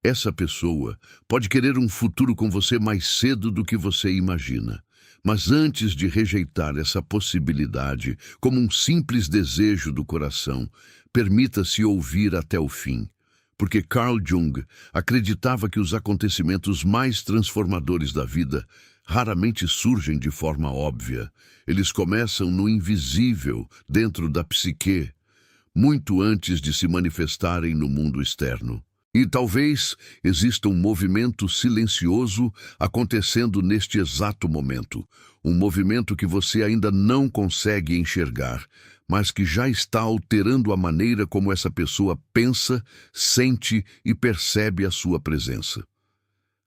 Essa pessoa pode querer um futuro com você mais cedo do que você imagina. Mas antes de rejeitar essa possibilidade como um simples desejo do coração, permita-se ouvir até o fim. Porque Carl Jung acreditava que os acontecimentos mais transformadores da vida raramente surgem de forma óbvia. Eles começam no invisível, dentro da psique, muito antes de se manifestarem no mundo externo. E talvez exista um movimento silencioso acontecendo neste exato momento. Um movimento que você ainda não consegue enxergar, mas que já está alterando a maneira como essa pessoa pensa, sente e percebe a sua presença.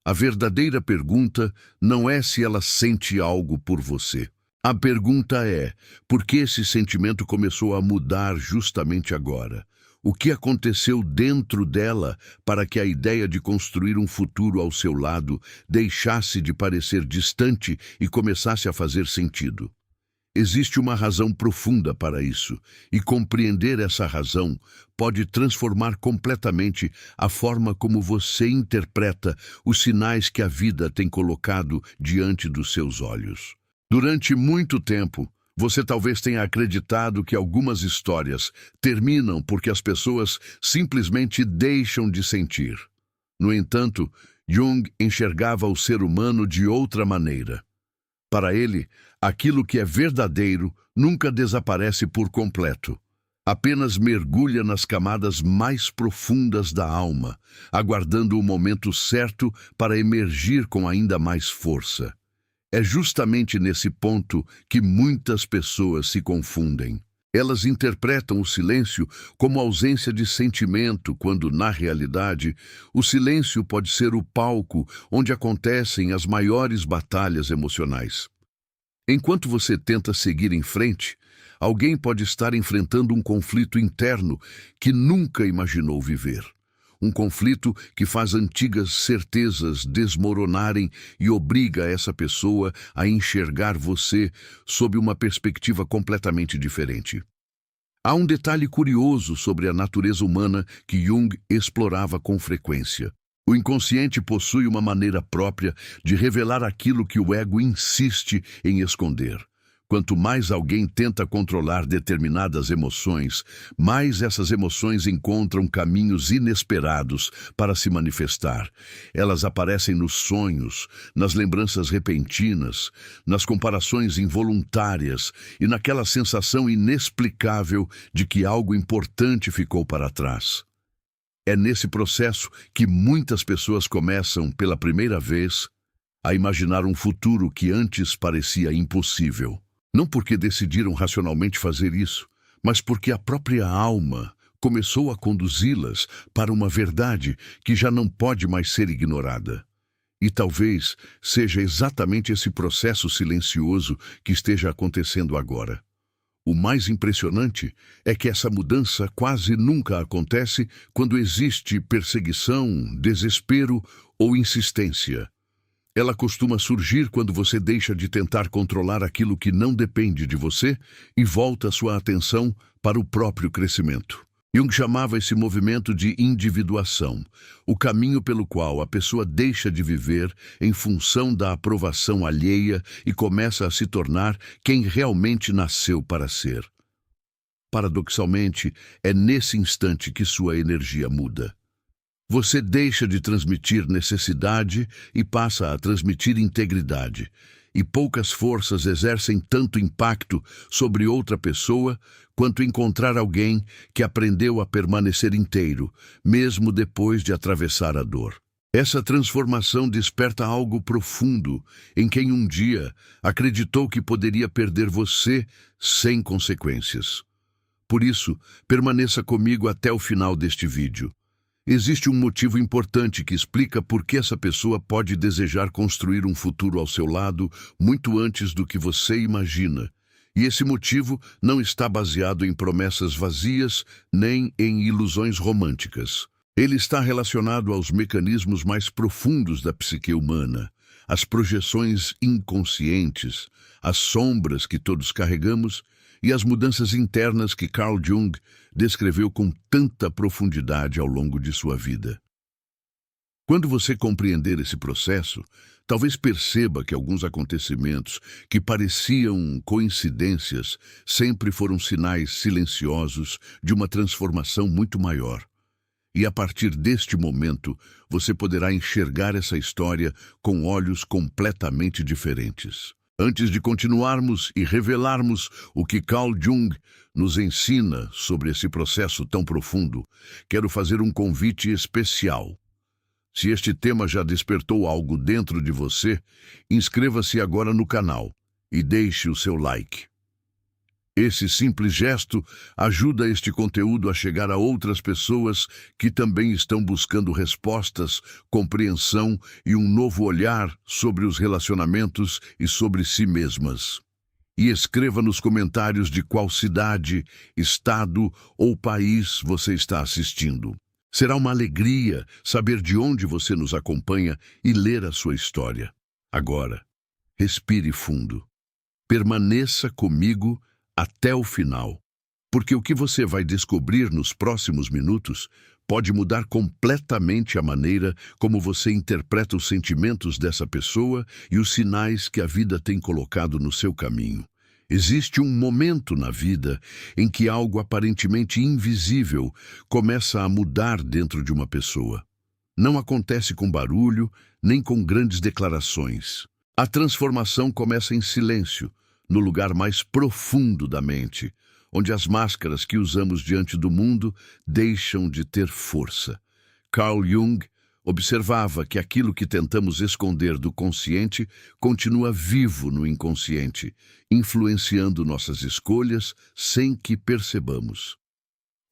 A verdadeira pergunta não é se ela sente algo por você. A pergunta é, por que esse sentimento começou a mudar justamente agora? O que aconteceu dentro dela para que a ideia de construir um futuro ao seu lado deixasse de parecer distante e começasse a fazer sentido? Existe uma razão profunda para isso, e compreender essa razão pode transformar completamente a forma como você interpreta os sinais que a vida tem colocado diante dos seus olhos. Durante muito tempo, você talvez tenha acreditado que algumas histórias terminam porque as pessoas simplesmente deixam de sentir. No entanto, Jung enxergava o ser humano de outra maneira. Para ele, aquilo que é verdadeiro nunca desaparece por completo. Apenas mergulha nas camadas mais profundas da alma, aguardando o momento certo para emergir com ainda mais força. É justamente nesse ponto que muitas pessoas se confundem. Elas interpretam o silêncio como ausência de sentimento, quando, na realidade, o silêncio pode ser o palco onde acontecem as maiores batalhas emocionais. Enquanto você tenta seguir em frente, alguém pode estar enfrentando um conflito interno que nunca imaginou viver. Um conflito que faz antigas certezas desmoronarem e obriga essa pessoa a enxergar você sob uma perspectiva completamente diferente. Há um detalhe curioso sobre a natureza humana que Jung explorava com frequência. O inconsciente possui uma maneira própria de revelar aquilo que o ego insiste em esconder. Quanto mais alguém tenta controlar determinadas emoções, mais essas emoções encontram caminhos inesperados para se manifestar. Elas aparecem nos sonhos, nas lembranças repentinas, nas comparações involuntárias e naquela sensação inexplicável de que algo importante ficou para trás. É nesse processo que muitas pessoas começam, pela primeira vez, a imaginar um futuro que antes parecia impossível. Não porque decidiram racionalmente fazer isso, mas porque a própria alma começou a conduzi-las para uma verdade que já não pode mais ser ignorada. E talvez seja exatamente esse processo silencioso que esteja acontecendo agora. O mais impressionante é que essa mudança quase nunca acontece quando existe perseguição, desespero ou insistência. Ela costuma surgir quando você deixa de tentar controlar aquilo que não depende de você e volta sua atenção para o próprio crescimento. Jung chamava esse movimento de individuação, o caminho pelo qual a pessoa deixa de viver em função da aprovação alheia e começa a se tornar quem realmente nasceu para ser. Paradoxalmente, é nesse instante que sua energia muda. Você deixa de transmitir necessidade e passa a transmitir integridade, e poucas forças exercem tanto impacto sobre outra pessoa quanto encontrar alguém que aprendeu a permanecer inteiro, mesmo depois de atravessar a dor. Essa transformação desperta algo profundo em quem um dia acreditou que poderia perder você sem consequências. Por isso, permaneça comigo até o final deste vídeo. Existe um motivo importante que explica por que essa pessoa pode desejar construir um futuro ao seu lado muito antes do que você imagina. E esse motivo não está baseado em promessas vazias nem em ilusões românticas. Ele está relacionado aos mecanismos mais profundos da psique humana, às projeções inconscientes, às sombras que todos carregamos e as mudanças internas que Carl Jung descreveu com tanta profundidade ao longo de sua vida. Quando você compreender esse processo, talvez perceba que alguns acontecimentos que pareciam coincidências sempre foram sinais silenciosos de uma transformação muito maior. E a partir deste momento, você poderá enxergar essa história com olhos completamente diferentes. Antes de continuarmos e revelarmos o que Carl Jung nos ensina sobre esse processo tão profundo, quero fazer um convite especial. Se este tema já despertou algo dentro de você, inscreva-se agora no canal e deixe o seu like. Esse simples gesto ajuda este conteúdo a chegar a outras pessoas que também estão buscando respostas, compreensão e um novo olhar sobre os relacionamentos e sobre si mesmas. E escreva nos comentários de qual cidade, estado ou país você está assistindo. Será uma alegria saber de onde você nos acompanha e ler a sua história. Agora, respire fundo. Permaneça comigo até o final, porque o que você vai descobrir nos próximos minutos pode mudar completamente a maneira como você interpreta os sentimentos dessa pessoa e os sinais que a vida tem colocado no seu caminho. Existe um momento na vida em que algo aparentemente invisível começa a mudar dentro de uma pessoa. Não acontece com barulho, nem com grandes declarações. A transformação começa em silêncio, no lugar mais profundo da mente, onde as máscaras que usamos diante do mundo deixam de ter força. Carl Jung observava que aquilo que tentamos esconder do consciente continua vivo no inconsciente, influenciando nossas escolhas sem que percebamos.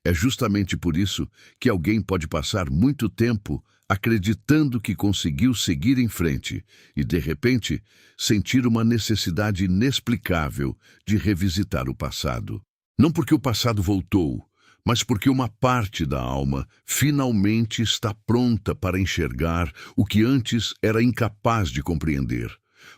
É justamente por isso que alguém pode passar muito tempo acreditando que conseguiu seguir em frente e, de repente, sentir uma necessidade inexplicável de revisitar o passado. Não porque o passado voltou, mas porque uma parte da alma finalmente está pronta para enxergar o que antes era incapaz de compreender.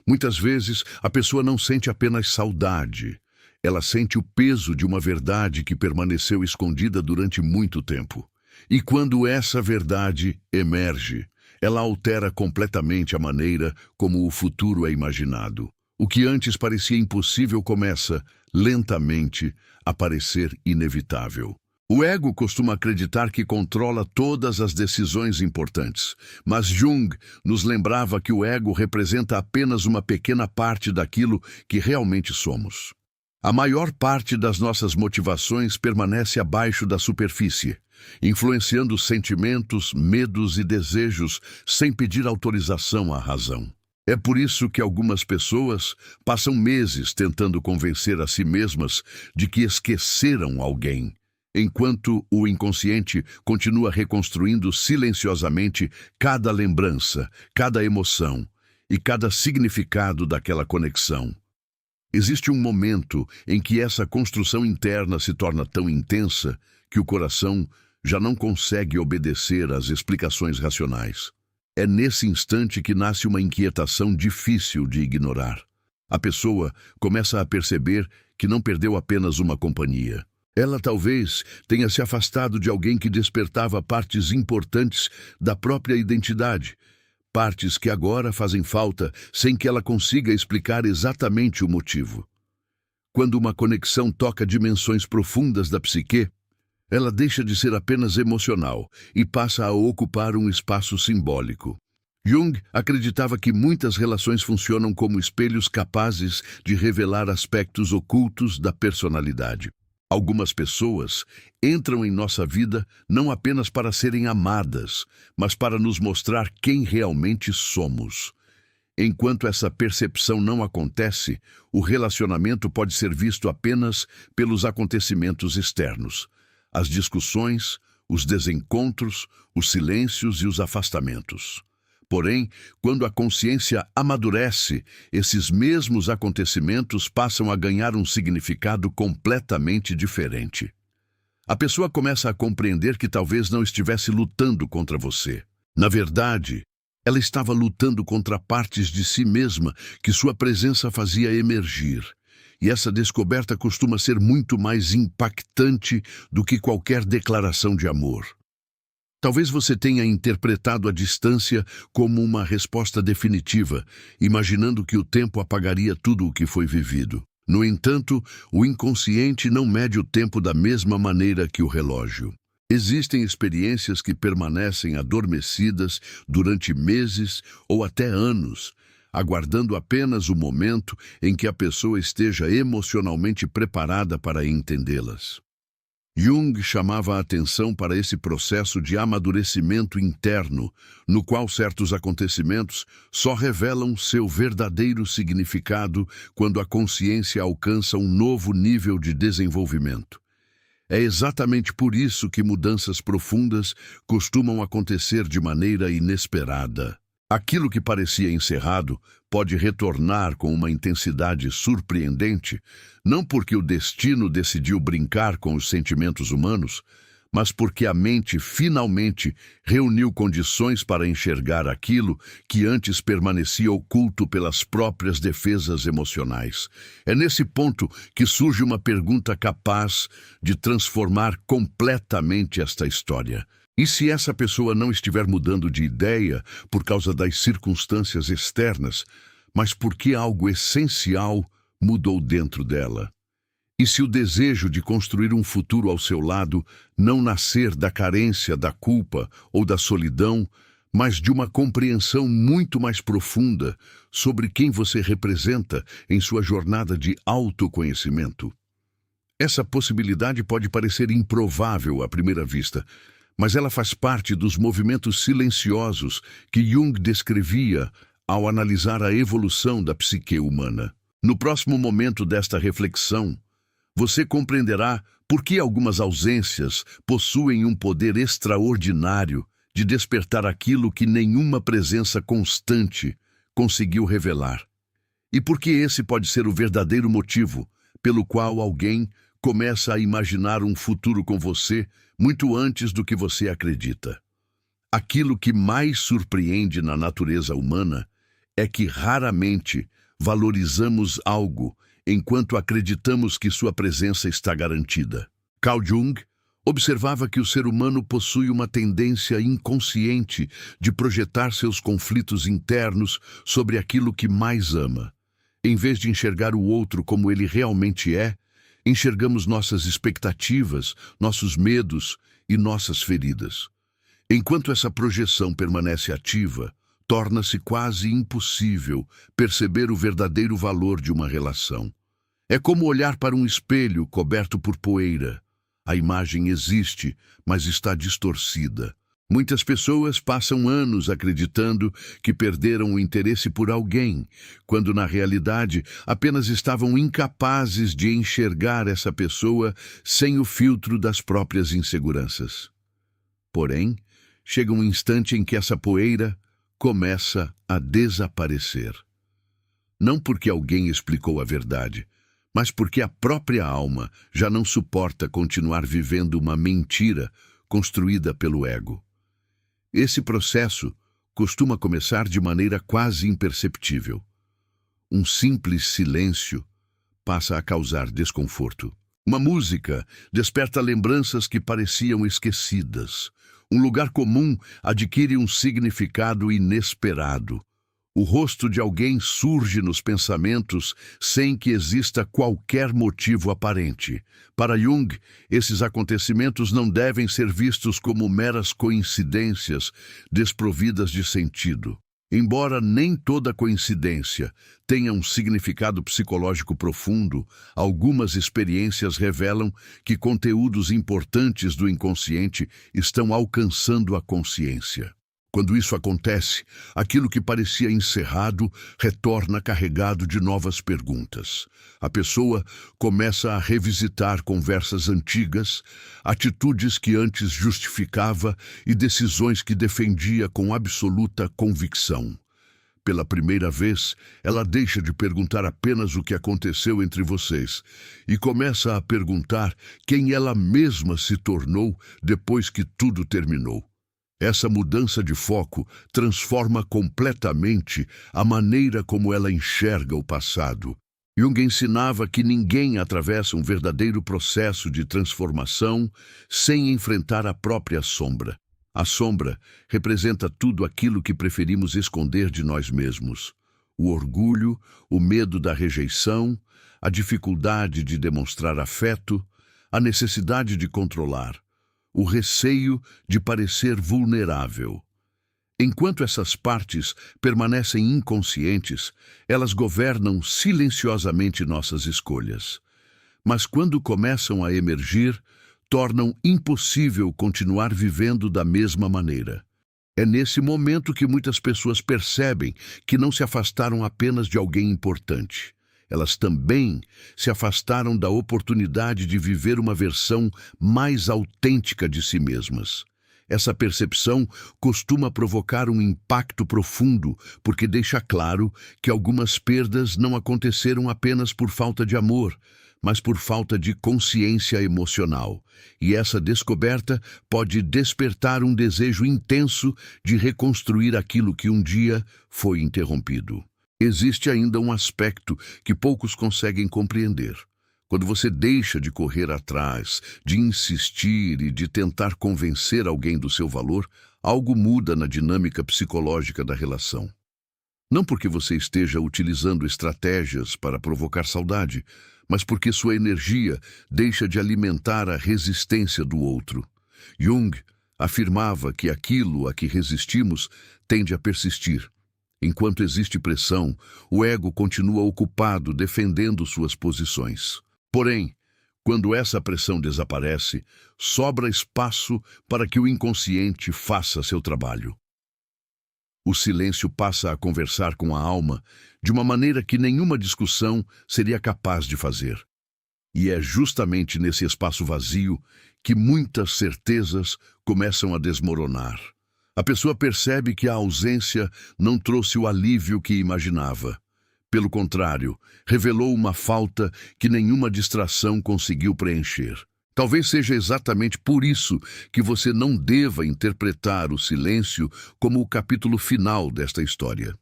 Muitas vezes, a pessoa não sente apenas saudade. Ela sente o peso de uma verdade que permaneceu escondida durante muito tempo. E quando essa verdade emerge, ela altera completamente a maneira como o futuro é imaginado. O que antes parecia impossível começa, lentamente, a parecer inevitável. O ego costuma acreditar que controla todas as decisões importantes, mas Jung nos lembrava que o ego representa apenas uma pequena parte daquilo que realmente somos. A maior parte das nossas motivações permanece abaixo da superfície, influenciando sentimentos, medos e desejos sem pedir autorização à razão. É por isso que algumas pessoas passam meses tentando convencer a si mesmas de que esqueceram alguém, enquanto o inconsciente continua reconstruindo silenciosamente cada lembrança, cada emoção e cada significado daquela conexão. Existe um momento em que essa construção interna se torna tão intensa que o coração já não consegue obedecer às explicações racionais. É nesse instante que nasce uma inquietação difícil de ignorar. A pessoa começa a perceber que não perdeu apenas uma companhia. Ela talvez tenha se afastado de alguém que despertava partes importantes da própria identidade, partes que agora fazem falta sem que ela consiga explicar exatamente o motivo. Quando uma conexão toca dimensões profundas da psique, ela deixa de ser apenas emocional e passa a ocupar um espaço simbólico. Jung acreditava que muitas relações funcionam como espelhos capazes de revelar aspectos ocultos da personalidade. Algumas pessoas entram em nossa vida não apenas para serem amadas, mas para nos mostrar quem realmente somos. Enquanto essa percepção não acontece, o relacionamento pode ser visto apenas pelos acontecimentos externos. As discussões, os desencontros, os silêncios e os afastamentos. Porém, quando a consciência amadurece, esses mesmos acontecimentos passam a ganhar um significado completamente diferente. A pessoa começa a compreender que talvez não estivesse lutando contra você. Na verdade, ela estava lutando contra partes de si mesma que sua presença fazia emergir. E essa descoberta costuma ser muito mais impactante do que qualquer declaração de amor. Talvez você tenha interpretado a distância como uma resposta definitiva, imaginando que o tempo apagaria tudo o que foi vivido. No entanto, o inconsciente não mede o tempo da mesma maneira que o relógio. Existem experiências que permanecem adormecidas durante meses ou até anos, aguardando apenas o momento em que a pessoa esteja emocionalmente preparada para entendê-las. Jung chamava a atenção para esse processo de amadurecimento interno, no qual certos acontecimentos só revelam seu verdadeiro significado quando a consciência alcança um novo nível de desenvolvimento. É exatamente por isso que mudanças profundas costumam acontecer de maneira inesperada. Aquilo que parecia encerrado pode retornar com uma intensidade surpreendente, não porque o destino decidiu brincar com os sentimentos humanos, mas porque a mente finalmente reuniu condições para enxergar aquilo que antes permanecia oculto pelas próprias defesas emocionais. É nesse ponto que surge uma pergunta capaz de transformar completamente esta história. E se essa pessoa não estiver mudando de ideia por causa das circunstâncias externas, mas porque algo essencial mudou dentro dela? E se o desejo de construir um futuro ao seu lado não nascer da carência, da culpa ou da solidão, mas de uma compreensão muito mais profunda sobre quem você representa em sua jornada de autoconhecimento? Essa possibilidade pode parecer improvável à primeira vista, mas ela faz parte dos movimentos silenciosos que Jung descrevia ao analisar a evolução da psique humana. No próximo momento desta reflexão, você compreenderá por que algumas ausências possuem um poder extraordinário de despertar aquilo que nenhuma presença constante conseguiu revelar. E por que esse pode ser o verdadeiro motivo pelo qual alguém começa a imaginar um futuro com você muito antes do que você acredita. Aquilo que mais surpreende na natureza humana é que raramente valorizamos algo enquanto acreditamos que sua presença está garantida. Carl Jung observava que o ser humano possui uma tendência inconsciente de projetar seus conflitos internos sobre aquilo que mais ama. Em vez de enxergar o outro como ele realmente é, enxergamos nossas expectativas, nossos medos e nossas feridas. Enquanto essa projeção permanece ativa, torna-se quase impossível perceber o verdadeiro valor de uma relação. É como olhar para um espelho coberto por poeira. A imagem existe, mas está distorcida. Muitas pessoas passam anos acreditando que perderam o interesse por alguém, quando na realidade apenas estavam incapazes de enxergar essa pessoa sem o filtro das próprias inseguranças. Porém, chega um instante em que essa poeira começa a desaparecer. Não porque alguém explicou a verdade, mas porque a própria alma já não suporta continuar vivendo uma mentira construída pelo ego. Esse processo costuma começar de maneira quase imperceptível. Um simples silêncio passa a causar desconforto. Uma música desperta lembranças que pareciam esquecidas. Um lugar comum adquire um significado inesperado. O rosto de alguém surge nos pensamentos sem que exista qualquer motivo aparente. Para Jung, esses acontecimentos não devem ser vistos como meras coincidências desprovidas de sentido. Embora nem toda coincidência tenha um significado psicológico profundo, algumas experiências revelam que conteúdos importantes do inconsciente estão alcançando a consciência. Quando isso acontece, aquilo que parecia encerrado retorna carregado de novas perguntas. A pessoa começa a revisitar conversas antigas, atitudes que antes justificava e decisões que defendia com absoluta convicção. Pela primeira vez, ela deixa de perguntar apenas o que aconteceu entre vocês e começa a perguntar quem ela mesma se tornou depois que tudo terminou. Essa mudança de foco transforma completamente a maneira como ela enxerga o passado. Jung ensinava que ninguém atravessa um verdadeiro processo de transformação sem enfrentar a própria sombra. A sombra representa tudo aquilo que preferimos esconder de nós mesmos. O orgulho, o medo da rejeição, a dificuldade de demonstrar afeto, a necessidade de controlar, o receio de parecer vulnerável. Enquanto essas partes permanecem inconscientes, elas governam silenciosamente nossas escolhas. Mas quando começam a emergir, tornam impossível continuar vivendo da mesma maneira. É nesse momento que muitas pessoas percebem que não se afastaram apenas de alguém importante. Elas também se afastaram da oportunidade de viver uma versão mais autêntica de si mesmas. Essa percepção costuma provocar um impacto profundo, porque deixa claro que algumas perdas não aconteceram apenas por falta de amor, mas por falta de consciência emocional. E essa descoberta pode despertar um desejo intenso de reconstruir aquilo que um dia foi interrompido. Existe ainda um aspecto que poucos conseguem compreender. Quando você deixa de correr atrás, de insistir e de tentar convencer alguém do seu valor, algo muda na dinâmica psicológica da relação. Não porque você esteja utilizando estratégias para provocar saudade, mas porque sua energia deixa de alimentar a resistência do outro. Jung afirmava que aquilo a que resistimos tende a persistir. Enquanto existe pressão, o ego continua ocupado defendendo suas posições. Porém, quando essa pressão desaparece, sobra espaço para que o inconsciente faça seu trabalho. O silêncio passa a conversar com a alma de uma maneira que nenhuma discussão seria capaz de fazer. E é justamente nesse espaço vazio que muitas certezas começam a desmoronar. A pessoa percebe que a ausência não trouxe o alívio que imaginava. Pelo contrário, revelou uma falta que nenhuma distração conseguiu preencher. Talvez seja exatamente por isso que você não deva interpretar o silêncio como o capítulo final desta história.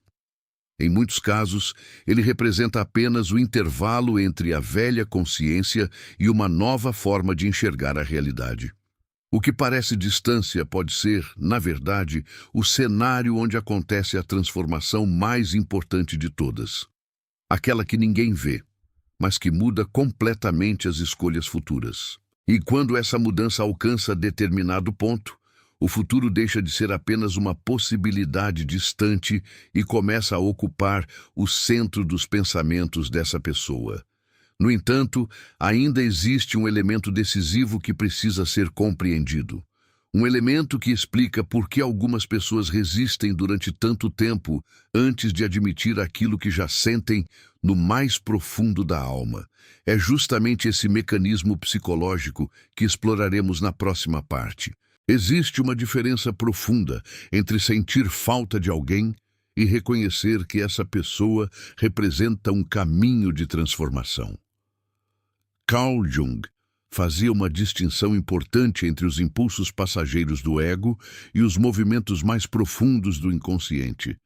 Em muitos casos, ele representa apenas o intervalo entre a velha consciência e uma nova forma de enxergar a realidade. O que parece distância pode ser, na verdade, o cenário onde acontece a transformação mais importante de todas. Aquela que ninguém vê, mas que muda completamente as escolhas futuras. E quando essa mudança alcança determinado ponto, o futuro deixa de ser apenas uma possibilidade distante e começa a ocupar o centro dos pensamentos dessa pessoa. No entanto, ainda existe um elemento decisivo que precisa ser compreendido. Um elemento que explica por que algumas pessoas resistem durante tanto tempo antes de admitir aquilo que já sentem no mais profundo da alma. É justamente esse mecanismo psicológico que exploraremos na próxima parte. Existe uma diferença profunda entre sentir falta de alguém e reconhecer que essa pessoa representa um caminho de transformação. Carl Jung fazia uma distinção importante entre os impulsos passageiros do ego e os movimentos mais profundos do inconsciente.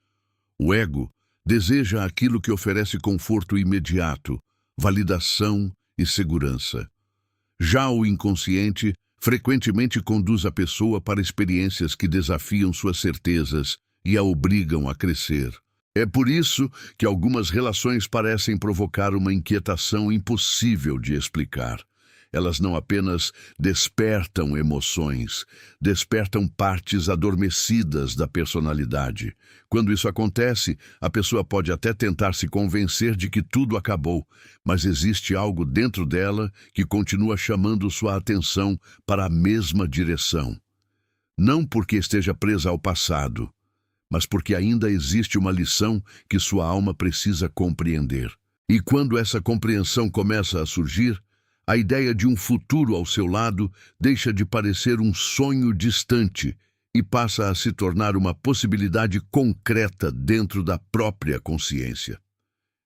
O ego deseja aquilo que oferece conforto imediato, validação e segurança. Já o inconsciente frequentemente conduz a pessoa para experiências que desafiam suas certezas e a obrigam a crescer. É por isso que algumas relações parecem provocar uma inquietação impossível de explicar. Elas não apenas despertam emoções, despertam partes adormecidas da personalidade. Quando isso acontece, a pessoa pode até tentar se convencer de que tudo acabou, mas existe algo dentro dela que continua chamando sua atenção para a mesma direção. Não porque esteja presa ao passado, mas porque ainda existe uma lição que sua alma precisa compreender. E quando essa compreensão começa a surgir, a ideia de um futuro ao seu lado deixa de parecer um sonho distante e passa a se tornar uma possibilidade concreta dentro da própria consciência.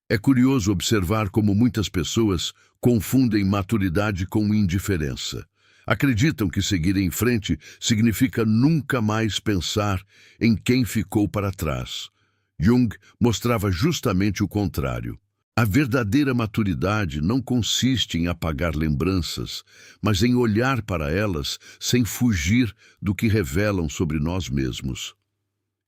É curioso observar como muitas pessoas confundem maturidade com indiferença. Acreditam que seguir em frente significa nunca mais pensar em quem ficou para trás. Jung mostrava justamente o contrário. A verdadeira maturidade não consiste em apagar lembranças, mas em olhar para elas sem fugir do que revelam sobre nós mesmos.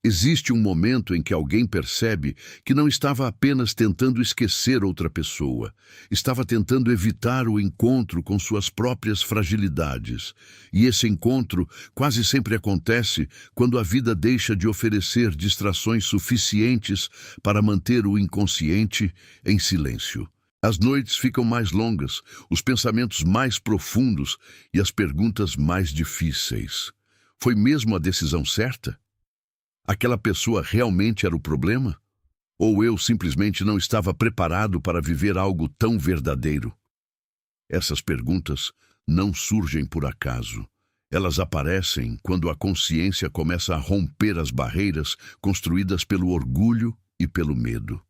Existe um momento em que alguém percebe que não estava apenas tentando esquecer outra pessoa, estava tentando evitar o encontro com suas próprias fragilidades. E esse encontro quase sempre acontece quando a vida deixa de oferecer distrações suficientes para manter o inconsciente em silêncio. As noites ficam mais longas, os pensamentos mais profundos e as perguntas mais difíceis. Foi mesmo a decisão certa? Aquela pessoa realmente era o problema? Ou eu simplesmente não estava preparado para viver algo tão verdadeiro? Essas perguntas não surgem por acaso. Elas aparecem quando a consciência começa a romper as barreiras construídas pelo orgulho e pelo medo.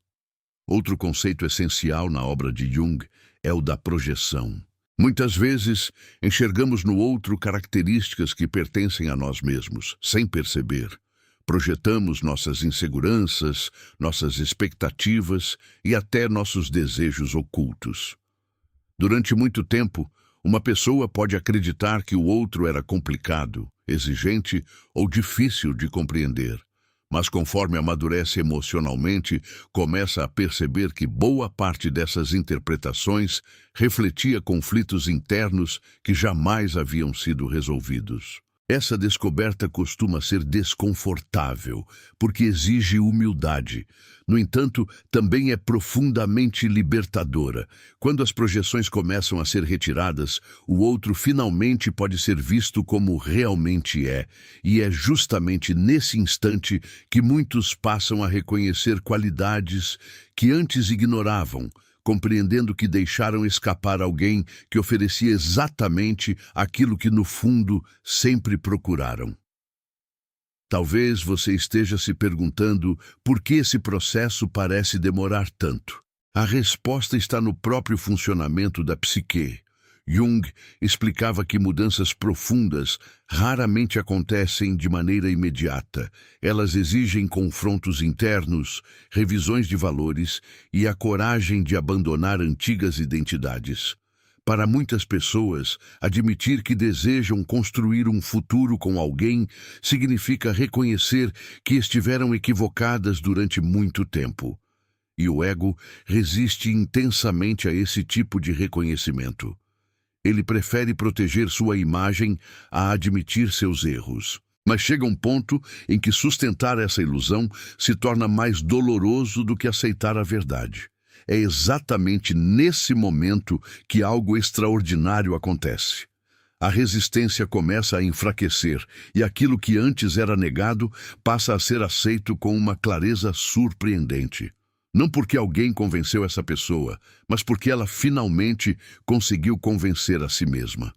Outro conceito essencial na obra de Jung é o da projeção. Muitas vezes, enxergamos no outro características que pertencem a nós mesmos, sem perceber. Projetamos nossas inseguranças, nossas expectativas e até nossos desejos ocultos. Durante muito tempo, uma pessoa pode acreditar que o outro era complicado, exigente ou difícil de compreender. Mas conforme amadurece emocionalmente, começa a perceber que boa parte dessas interpretações refletia conflitos internos que jamais haviam sido resolvidos. Essa descoberta costuma ser desconfortável, porque exige humildade. No entanto, também é profundamente libertadora. Quando as projeções começam a ser retiradas, o outro finalmente pode ser visto como realmente é. E é justamente nesse instante que muitos passam a reconhecer qualidades que antes ignoravam, compreendendo que deixaram escapar alguém que oferecia exatamente aquilo que, no fundo, sempre procuraram. Talvez você esteja se perguntando por que esse processo parece demorar tanto. A resposta está no próprio funcionamento da psique. Jung explicava que mudanças profundas raramente acontecem de maneira imediata. Elas exigem confrontos internos, revisões de valores e a coragem de abandonar antigas identidades. Para muitas pessoas, admitir que desejam construir um futuro com alguém significa reconhecer que estiveram equivocadas durante muito tempo. E o ego resiste intensamente a esse tipo de reconhecimento. Ele prefere proteger sua imagem a admitir seus erros. Mas chega um ponto em que sustentar essa ilusão se torna mais doloroso do que aceitar a verdade. É exatamente nesse momento que algo extraordinário acontece. A resistência começa a enfraquecer e aquilo que antes era negado passa a ser aceito com uma clareza surpreendente. Não porque alguém convenceu essa pessoa, mas porque ela finalmente conseguiu convencer a si mesma.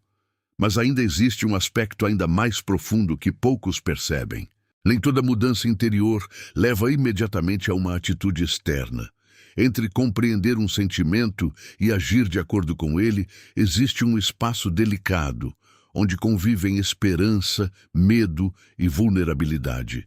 Mas ainda existe um aspecto ainda mais profundo que poucos percebem. Nem toda mudança interior leva imediatamente a uma atitude externa. Entre compreender um sentimento e agir de acordo com ele, existe um espaço delicado, onde convivem esperança, medo e vulnerabilidade.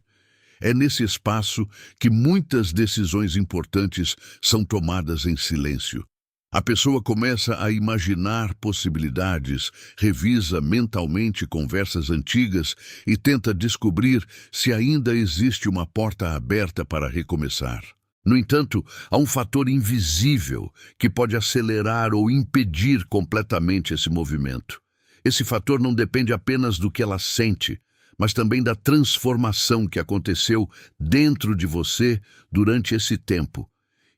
É nesse espaço que muitas decisões importantes são tomadas em silêncio. A pessoa começa a imaginar possibilidades, revisa mentalmente conversas antigas e tenta descobrir se ainda existe uma porta aberta para recomeçar. No entanto, há um fator invisível que pode acelerar ou impedir completamente esse movimento. Esse fator não depende apenas do que ela sente, mas também da transformação que aconteceu dentro de você durante esse tempo.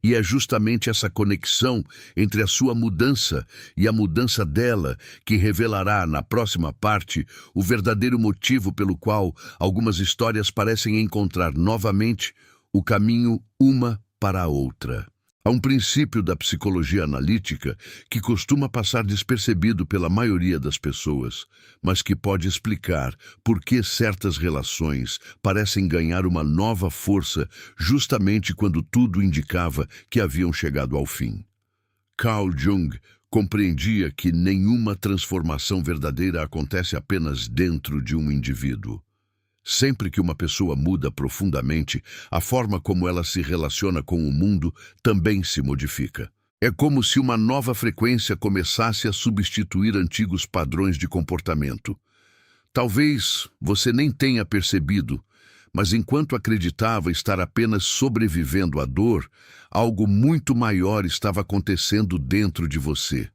E é justamente essa conexão entre a sua mudança e a mudança dela que revelará na próxima parte o verdadeiro motivo pelo qual algumas histórias parecem encontrar novamente o caminho uma para a outra. Há um princípio da psicologia analítica que costuma passar despercebido pela maioria das pessoas, mas que pode explicar por que certas relações parecem ganhar uma nova força justamente quando tudo indicava que haviam chegado ao fim. Carl Jung compreendia que nenhuma transformação verdadeira acontece apenas dentro de um indivíduo. Sempre que uma pessoa muda profundamente, a forma como ela se relaciona com o mundo também se modifica. É como se uma nova frequência começasse a substituir antigos padrões de comportamento. Talvez você nem tenha percebido, mas enquanto acreditava estar apenas sobrevivendo à dor, algo muito maior estava acontecendo dentro de você.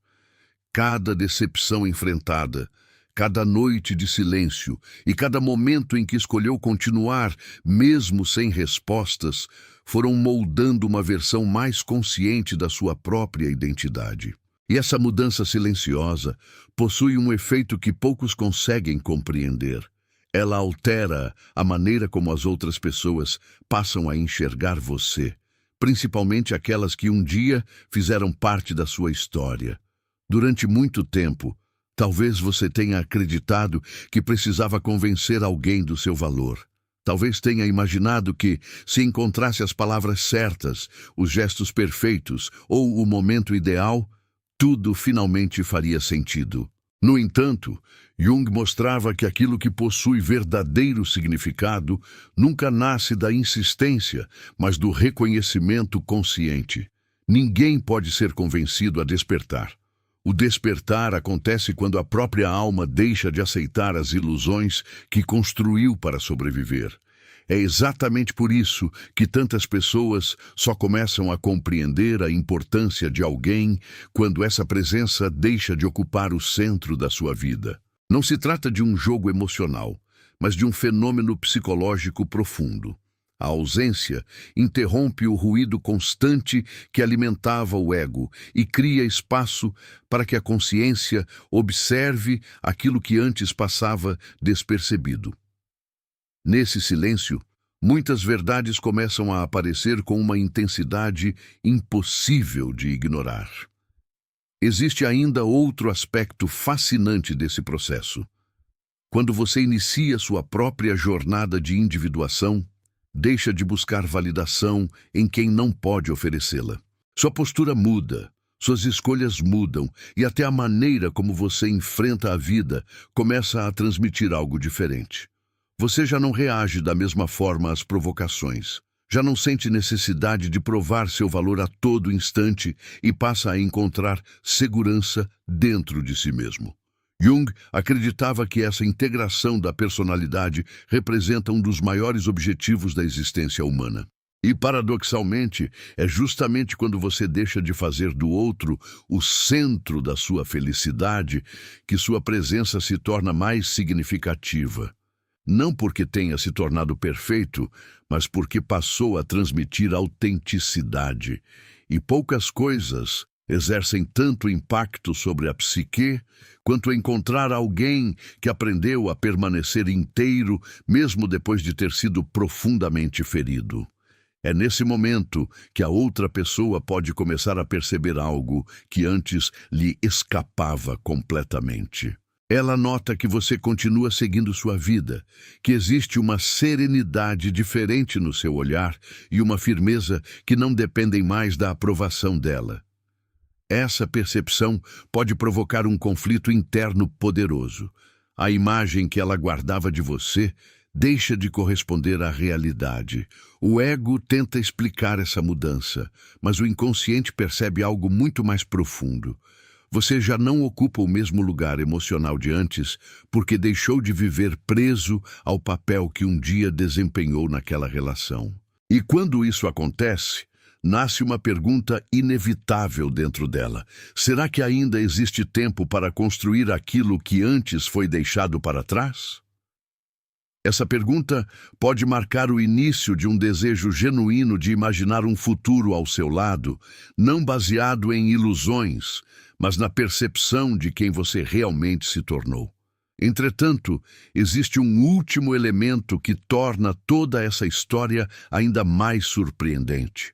Cada decepção enfrentada, cada noite de silêncio e cada momento em que escolheu continuar, mesmo sem respostas, foram moldando uma versão mais consciente da sua própria identidade. E essa mudança silenciosa possui um efeito que poucos conseguem compreender. Ela altera a maneira como as outras pessoas passam a enxergar você, principalmente aquelas que um dia fizeram parte da sua história. Durante muito tempo, talvez você tenha acreditado que precisava convencer alguém do seu valor. Talvez tenha imaginado que, se encontrasse as palavras certas, os gestos perfeitos ou o momento ideal, tudo finalmente faria sentido. No entanto, Jung mostrava que aquilo que possui verdadeiro significado nunca nasce da insistência, mas do reconhecimento consciente. Ninguém pode ser convencido a despertar. O despertar acontece quando a própria alma deixa de aceitar as ilusões que construiu para sobreviver. É exatamente por isso que tantas pessoas só começam a compreender a importância de alguém quando essa presença deixa de ocupar o centro da sua vida. Não se trata de um jogo emocional, mas de um fenômeno psicológico profundo. A ausência interrompe o ruído constante que alimentava o ego e cria espaço para que a consciência observe aquilo que antes passava despercebido. Nesse silêncio, muitas verdades começam a aparecer com uma intensidade impossível de ignorar. Existe ainda outro aspecto fascinante desse processo. Quando você inicia sua própria jornada de individuação, deixa de buscar validação em quem não pode oferecê-la. Sua postura muda, suas escolhas mudam e até a maneira como você enfrenta a vida começa a transmitir algo diferente. Você já não reage da mesma forma às provocações. Já não sente necessidade de provar seu valor a todo instante e passa a encontrar segurança dentro de si mesmo. Jung acreditava que essa integração da personalidade representa um dos maiores objetivos da existência humana. E, paradoxalmente, é justamente quando você deixa de fazer do outro o centro da sua felicidade que sua presença se torna mais significativa. Não porque tenha se tornado perfeito, mas porque passou a transmitir autenticidade. E poucas coisas exercem tanto impacto sobre a psique quanto encontrar alguém que aprendeu a permanecer inteiro mesmo depois de ter sido profundamente ferido. É nesse momento que a outra pessoa pode começar a perceber algo que antes lhe escapava completamente. Ela nota que você continua seguindo sua vida, que existe uma serenidade diferente no seu olhar e uma firmeza que não dependem mais da aprovação dela. Essa percepção pode provocar um conflito interno poderoso. A imagem que ela guardava de você deixa de corresponder à realidade. O ego tenta explicar essa mudança, mas o inconsciente percebe algo muito mais profundo. Você já não ocupa o mesmo lugar emocional de antes porque deixou de viver preso ao papel que um dia desempenhou naquela relação. E quando isso acontece, nasce uma pergunta inevitável dentro dela. Será que ainda existe tempo para construir aquilo que antes foi deixado para trás? Essa pergunta pode marcar o início de um desejo genuíno de imaginar um futuro ao seu lado, não baseado em ilusões, mas na percepção de quem você realmente se tornou. Entretanto, existe um último elemento que torna toda essa história ainda mais surpreendente.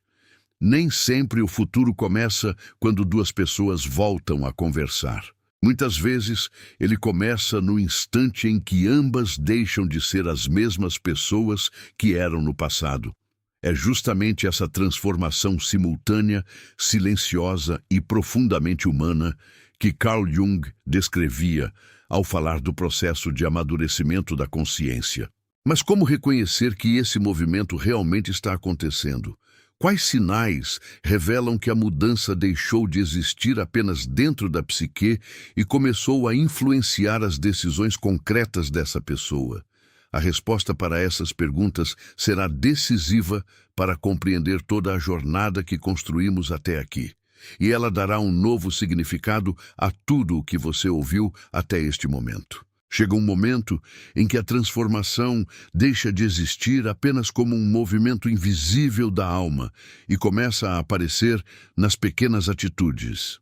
Nem sempre o futuro começa quando duas pessoas voltam a conversar. Muitas vezes, ele começa no instante em que ambas deixam de ser as mesmas pessoas que eram no passado. É justamente essa transformação simultânea, silenciosa e profundamente humana que Carl Jung descrevia ao falar do processo de amadurecimento da consciência. Mas como reconhecer que esse movimento realmente está acontecendo? Quais sinais revelam que a mudança deixou de existir apenas dentro da psique e começou a influenciar as decisões concretas dessa pessoa? A resposta para essas perguntas será decisiva para compreender toda a jornada que construímos até aqui. E ela dará um novo significado a tudo o que você ouviu até este momento. Chega um momento em que a transformação deixa de existir apenas como um movimento invisível da alma e começa a aparecer nas pequenas atitudes.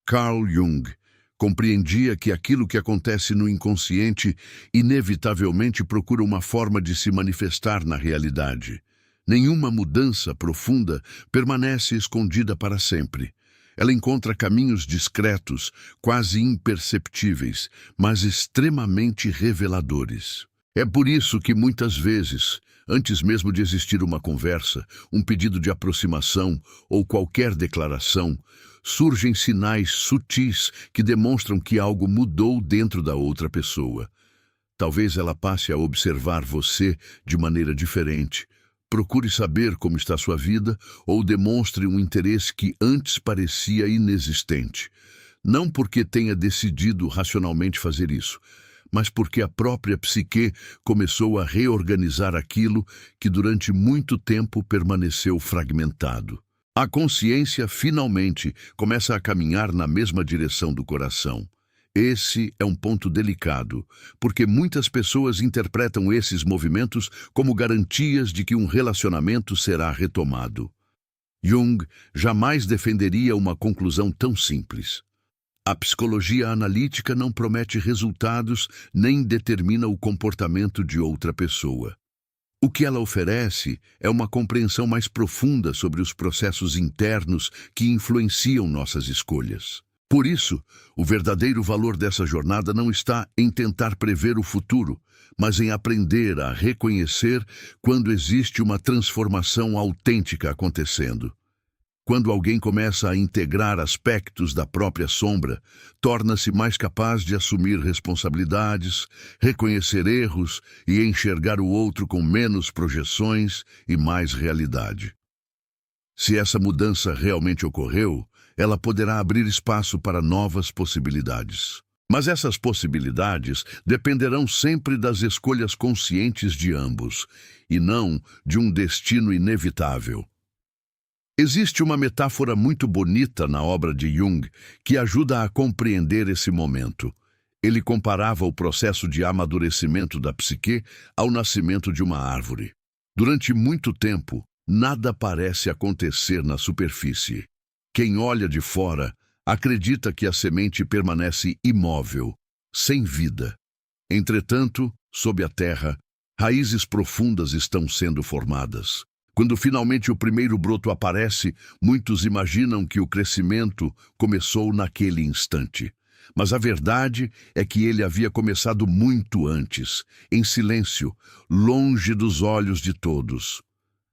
Carl Jung compreendia que aquilo que acontece no inconsciente inevitavelmente procura uma forma de se manifestar na realidade. Nenhuma mudança profunda permanece escondida para sempre. Ela encontra caminhos discretos, quase imperceptíveis, mas extremamente reveladores. É por isso que muitas vezes, antes mesmo de existir uma conversa, um pedido de aproximação ou qualquer declaração, surgem sinais sutis que demonstram que algo mudou dentro da outra pessoa. Talvez ela passe a observar você de maneira diferente. Procure saber como está sua vida ou demonstre um interesse que antes parecia inexistente. Não porque tenha decidido racionalmente fazer isso, mas porque a própria psique começou a reorganizar aquilo que durante muito tempo permaneceu fragmentado. A consciência finalmente começa a caminhar na mesma direção do coração. Esse é um ponto delicado, porque muitas pessoas interpretam esses movimentos como garantias de que um relacionamento será retomado. Jung jamais defenderia uma conclusão tão simples. A psicologia analítica não promete resultados nem determina o comportamento de outra pessoa. O que ela oferece é uma compreensão mais profunda sobre os processos internos que influenciam nossas escolhas. Por isso, o verdadeiro valor dessa jornada não está em tentar prever o futuro, mas em aprender a reconhecer quando existe uma transformação autêntica acontecendo. Quando alguém começa a integrar aspectos da própria sombra, torna-se mais capaz de assumir responsabilidades, reconhecer erros e enxergar o outro com menos projeções e mais realidade. Se essa mudança realmente ocorreu, ela poderá abrir espaço para novas possibilidades. Mas essas possibilidades dependerão sempre das escolhas conscientes de ambos, e não de um destino inevitável. Existe uma metáfora muito bonita na obra de Jung que ajuda a compreender esse momento. Ele comparava o processo de amadurecimento da psique ao nascimento de uma árvore. Durante muito tempo, nada parece acontecer na superfície. Quem olha de fora acredita que a semente permanece imóvel, sem vida. Entretanto, sob a terra, raízes profundas estão sendo formadas. Quando finalmente o primeiro broto aparece, muitos imaginam que o crescimento começou naquele instante. Mas a verdade é que ele havia começado muito antes, em silêncio, longe dos olhos de todos.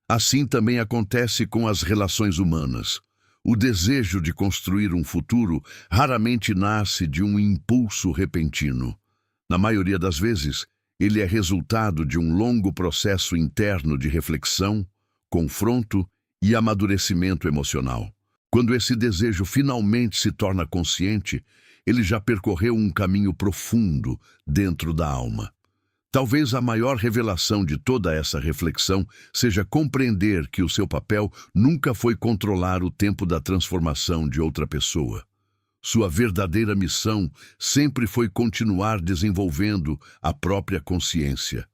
Assim também acontece com as relações humanas. O desejo de construir um futuro raramente nasce de um impulso repentino. Na maioria das vezes, ele é resultado de um longo processo interno de reflexão, confronto e amadurecimento emocional. Quando esse desejo finalmente se torna consciente, ele já percorreu um caminho profundo dentro da alma. Talvez a maior revelação de toda essa reflexão seja compreender que o seu papel nunca foi controlar o tempo da transformação de outra pessoa. Sua verdadeira missão sempre foi continuar desenvolvendo a própria consciência.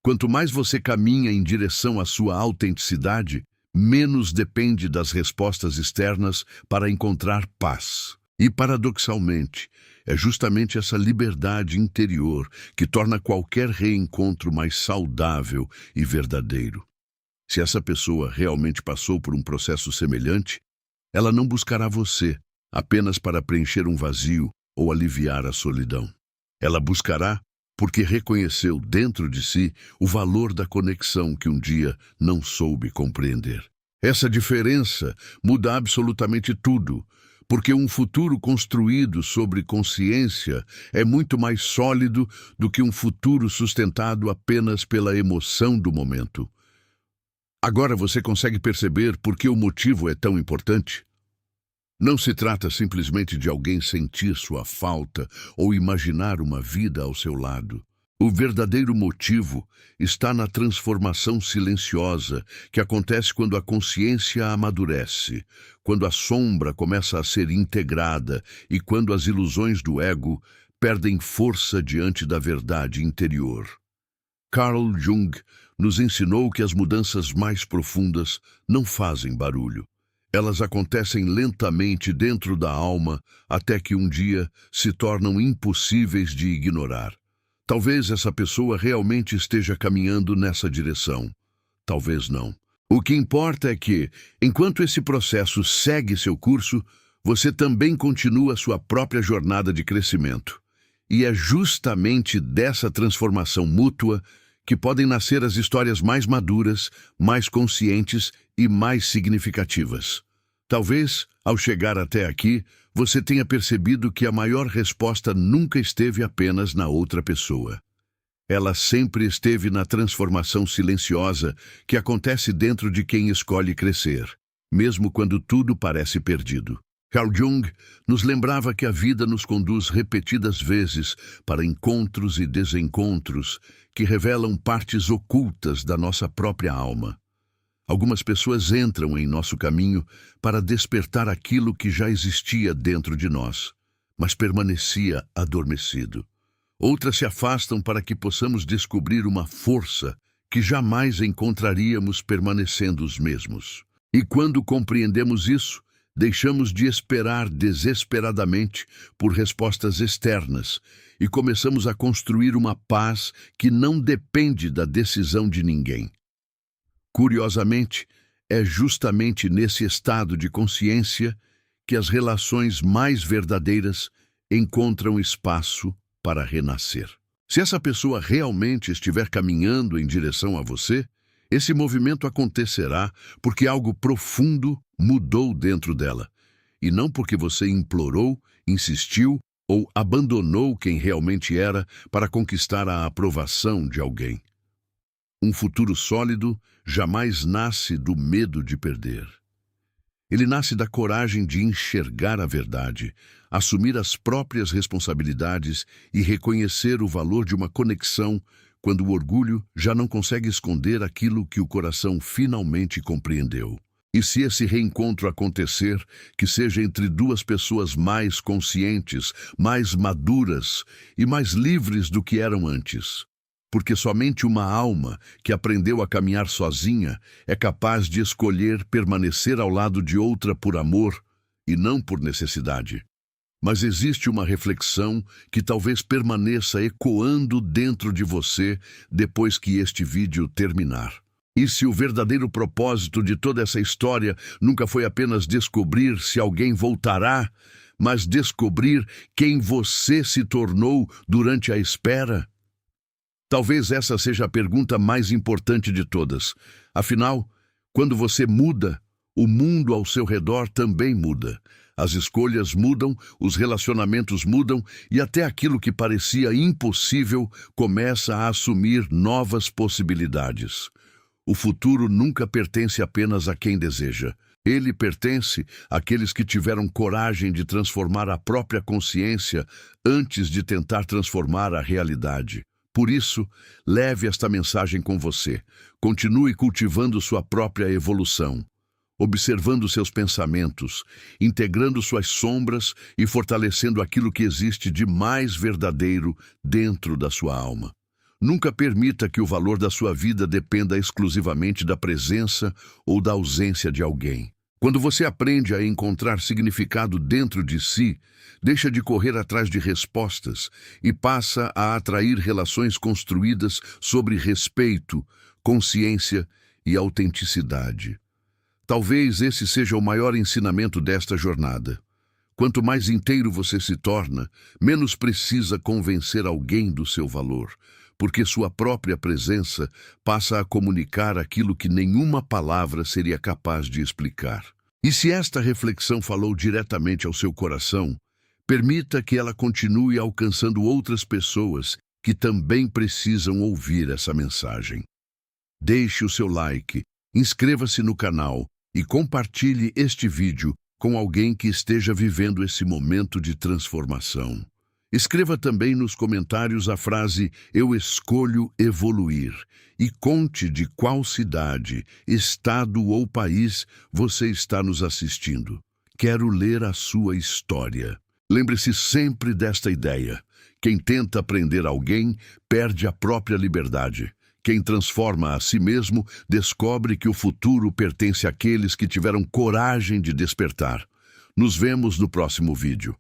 Quanto mais você caminha em direção à sua autenticidade, menos depende das respostas externas para encontrar paz. E, paradoxalmente, é justamente essa liberdade interior que torna qualquer reencontro mais saudável e verdadeiro. Se essa pessoa realmente passou por um processo semelhante, ela não buscará você apenas para preencher um vazio ou aliviar a solidão. Ela buscará porque reconheceu dentro de si o valor da conexão que um dia não soube compreender. Essa diferença muda absolutamente tudo, Porque um futuro construído sobre consciência é muito mais sólido do que um futuro sustentado apenas pela emoção do momento. Agora você consegue perceber por que o motivo é tão importante? Não se trata simplesmente de alguém sentir sua falta ou imaginar uma vida ao seu lado. O verdadeiro motivo está na transformação silenciosa que acontece quando a consciência amadurece, quando a sombra começa a ser integrada e quando as ilusões do ego perdem força diante da verdade interior. Carl Jung nos ensinou que as mudanças mais profundas não fazem barulho. Elas acontecem lentamente dentro da alma até que um dia se tornam impossíveis de ignorar. Talvez essa pessoa realmente esteja caminhando nessa direção. Talvez não. O que importa é que, enquanto esse processo segue seu curso, você também continua sua própria jornada de crescimento. E é justamente dessa transformação mútua que podem nascer as histórias mais maduras, mais conscientes e mais significativas. Talvez, ao chegar até aqui, você tenha percebido que a maior resposta nunca esteve apenas na outra pessoa. Ela sempre esteve na transformação silenciosa que acontece dentro de quem escolhe crescer, mesmo quando tudo parece perdido. Carl Jung nos lembrava que a vida nos conduz repetidas vezes para encontros e desencontros que revelam partes ocultas da nossa própria alma. Algumas pessoas entram em nosso caminho para despertar aquilo que já existia dentro de nós, mas permanecia adormecido. Outras se afastam para que possamos descobrir uma força que jamais encontraríamos permanecendo os mesmos. E quando compreendemos isso, deixamos de esperar desesperadamente por respostas externas e começamos a construir uma paz que não depende da decisão de ninguém. Curiosamente, é justamente nesse estado de consciência que as relações mais verdadeiras encontram espaço para renascer. Se essa pessoa realmente estiver caminhando em direção a você, esse movimento acontecerá porque algo profundo mudou dentro dela, e não porque você implorou, insistiu ou abandonou quem realmente era para conquistar a aprovação de alguém. Um futuro sólido jamais nasce do medo de perder. Ele nasce da coragem de enxergar a verdade, assumir as próprias responsabilidades e reconhecer o valor de uma conexão quando o orgulho já não consegue esconder aquilo que o coração finalmente compreendeu. E se esse reencontro acontecer, que seja entre duas pessoas mais conscientes, mais maduras e mais livres do que eram antes. Porque somente uma alma que aprendeu a caminhar sozinha é capaz de escolher permanecer ao lado de outra por amor e não por necessidade. Mas existe uma reflexão que talvez permaneça ecoando dentro de você depois que este vídeo terminar. E se o verdadeiro propósito de toda essa história nunca foi apenas descobrir se alguém voltará, mas descobrir quem você se tornou durante a espera? Talvez essa seja a pergunta mais importante de todas. Afinal, quando você muda, o mundo ao seu redor também muda. As escolhas mudam, os relacionamentos mudam e até aquilo que parecia impossível começa a assumir novas possibilidades. O futuro nunca pertence apenas a quem deseja. Ele pertence àqueles que tiveram coragem de transformar a própria consciência antes de tentar transformar a realidade. Por isso, leve esta mensagem com você. Continue cultivando sua própria evolução, observando seus pensamentos, integrando suas sombras e fortalecendo aquilo que existe de mais verdadeiro dentro da sua alma. Nunca permita que o valor da sua vida dependa exclusivamente da presença ou da ausência de alguém. Quando você aprende a encontrar significado dentro de si, deixa de correr atrás de respostas e passa a atrair relações construídas sobre respeito, consciência e autenticidade. Talvez esse seja o maior ensinamento desta jornada. Quanto mais inteiro você se torna, menos precisa convencer alguém do seu valor, porque sua própria presença passa a comunicar aquilo que nenhuma palavra seria capaz de explicar. E se esta reflexão falou diretamente ao seu coração, permita que ela continue alcançando outras pessoas que também precisam ouvir essa mensagem. Deixe o seu like, inscreva-se no canal e compartilhe este vídeo com alguém que esteja vivendo esse momento de transformação. Escreva também nos comentários a frase "Eu escolho evoluir" e conte de qual cidade, estado ou país você está nos assistindo. Quero ler a sua história. Lembre-se sempre desta ideia: quem tenta prender alguém perde a própria liberdade. Quem transforma a si mesmo descobre que o futuro pertence àqueles que tiveram coragem de despertar. Nos vemos no próximo vídeo.